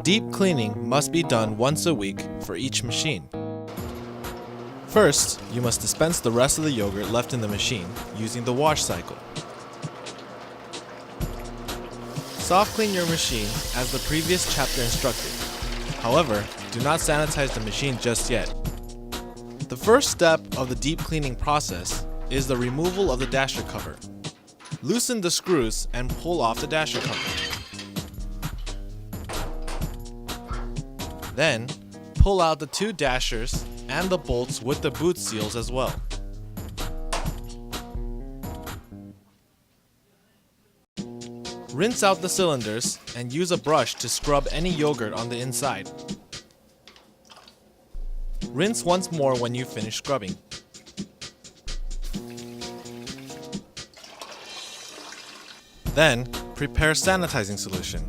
Deep cleaning must be done once a week for each machine. First, you must dispense the rest of the yogurt left in the machine using the wash cycle. Soft clean your machine as the previous chapter instructed. However, do not sanitize the machine just yet. The first step of the deep cleaning process is the removal of the dasher cover. Loosen the screws and pull off the dasher cover. Then, pull out the two dashers and the bolts with the boot seals as well. Rinse out the cylinders and use a brush to scrub any yogurt on the inside. Rinse once more when you finish scrubbing. Then, prepare sanitizing solution.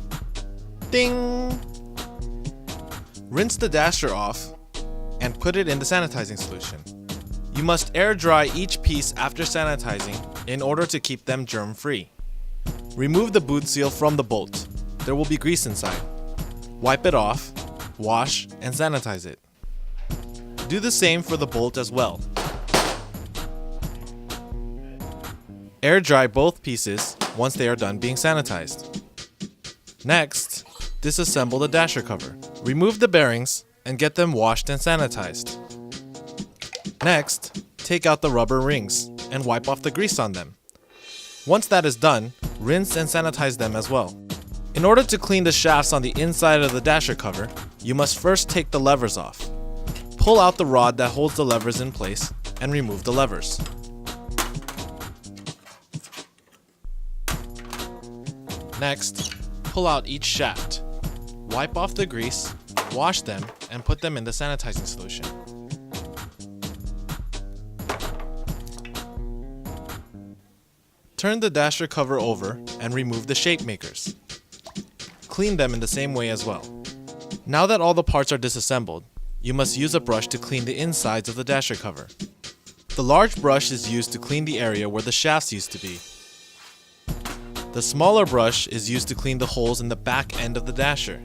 Ding! Rinse the dasher off and put it in the sanitizing solution. You must air dry each piece after sanitizing in order to keep them germ-free. Remove the boot seal from the bolt. There will be grease inside. Wipe it off, wash, and sanitize it. Do the same for the bolt as well. Air dry both pieces once they are done being sanitized. Next, disassemble the dasher cover. Remove the bearings and get them washed and sanitized. Next, take out the rubber rings and wipe off the grease on them. Once that is done, rinse and sanitize them as well. In order to clean the shafts on the inside of the dasher cover, you must first take the levers off. Pull out the rod that holds the levers in place and remove the levers. Next, pull out each shaft. Wipe off the grease, wash them, and put them in the sanitizing solution. Turn the dasher cover over and remove the shape makers. Clean them in the same way as well. Now that all the parts are disassembled, you must use a brush to clean the insides of the dasher cover. The large brush is used to clean the area where the shafts used to be. The smaller brush is used to clean the holes in the back end of the dasher.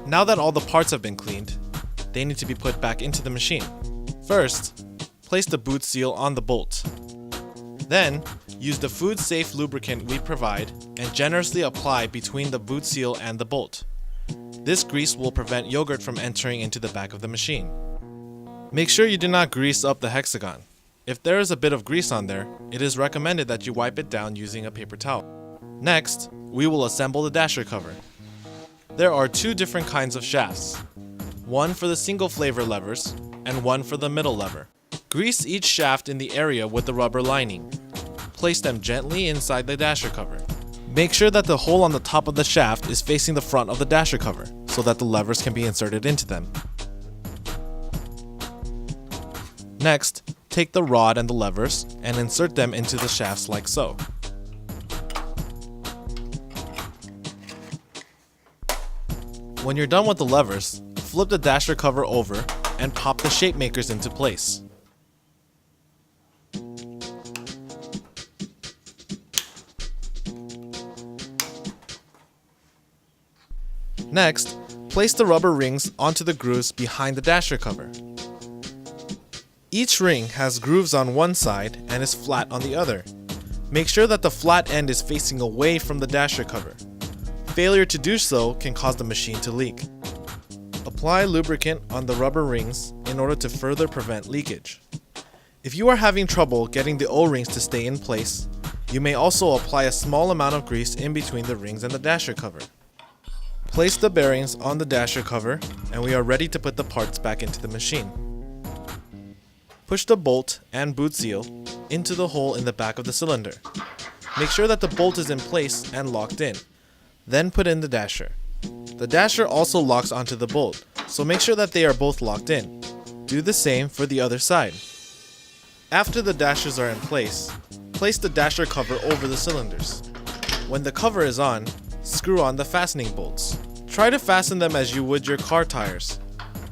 Now that all the parts have been cleaned, they need to be put back into the machine. First, place the boot seal on the bolt. Then, use the food-safe lubricant we provide and generously apply between the boot seal and the bolt. This grease will prevent yogurt from entering into the back of the machine. Make sure you do not grease up the hexagon. If there is a bit of grease on there, it is recommended that you wipe it down using a paper towel. Next, we will assemble the dasher cover. There are two different kinds of shafts. One for the single flavor levers and one for the middle lever. Grease each shaft in the area with the rubber lining. Place them gently inside the dasher cover. Make sure that the hole on the top of the shaft is facing the front of the dasher cover so that the levers can be inserted into them. Next, take the rod and the levers and insert them into the shafts like so. When you're done with the levers, flip the dasher cover over and pop the shape makers into place. Next, place the rubber rings onto the grooves behind the dasher cover. Each ring has grooves on one side and is flat on the other. Make sure that the flat end is facing away from the dasher cover. Failure to do so can cause the machine to leak. Apply lubricant on the rubber rings in order to further prevent leakage. If you are having trouble getting the O-rings to stay in place, you may also apply a small amount of grease in between the rings and the dasher cover. Place the bearings on the dasher cover and we are ready to put the parts back into the machine. Push the bolt and boot seal into the hole in the back of the cylinder. Make sure that the bolt is in place and locked in. Then put in the dasher. The dasher also locks onto the bolt, so make sure that they are both locked in. Do the same for the other side. After the dashers are in place the dasher cover over the cylinders. When the cover is on, screw on the fastening bolts. Try to fasten them as you would your car tires.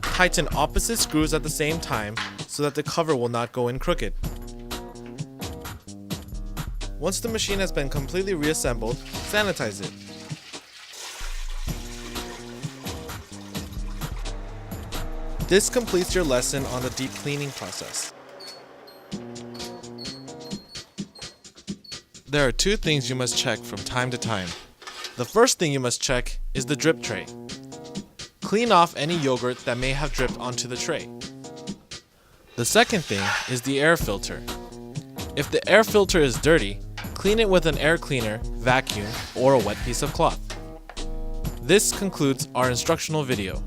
Tighten opposite screws at the same time so that the cover will not go in crooked. Once the machine has been completely reassembled, sanitize it. This completes your lesson on the deep cleaning process. There are two things you must check from time to time. The first thing you must check is the drip tray. Clean off any yogurt that may have dripped onto the tray. The second thing is the air filter. If the air filter is dirty, clean it with an air cleaner, vacuum, or a wet piece of cloth. This concludes our instructional video.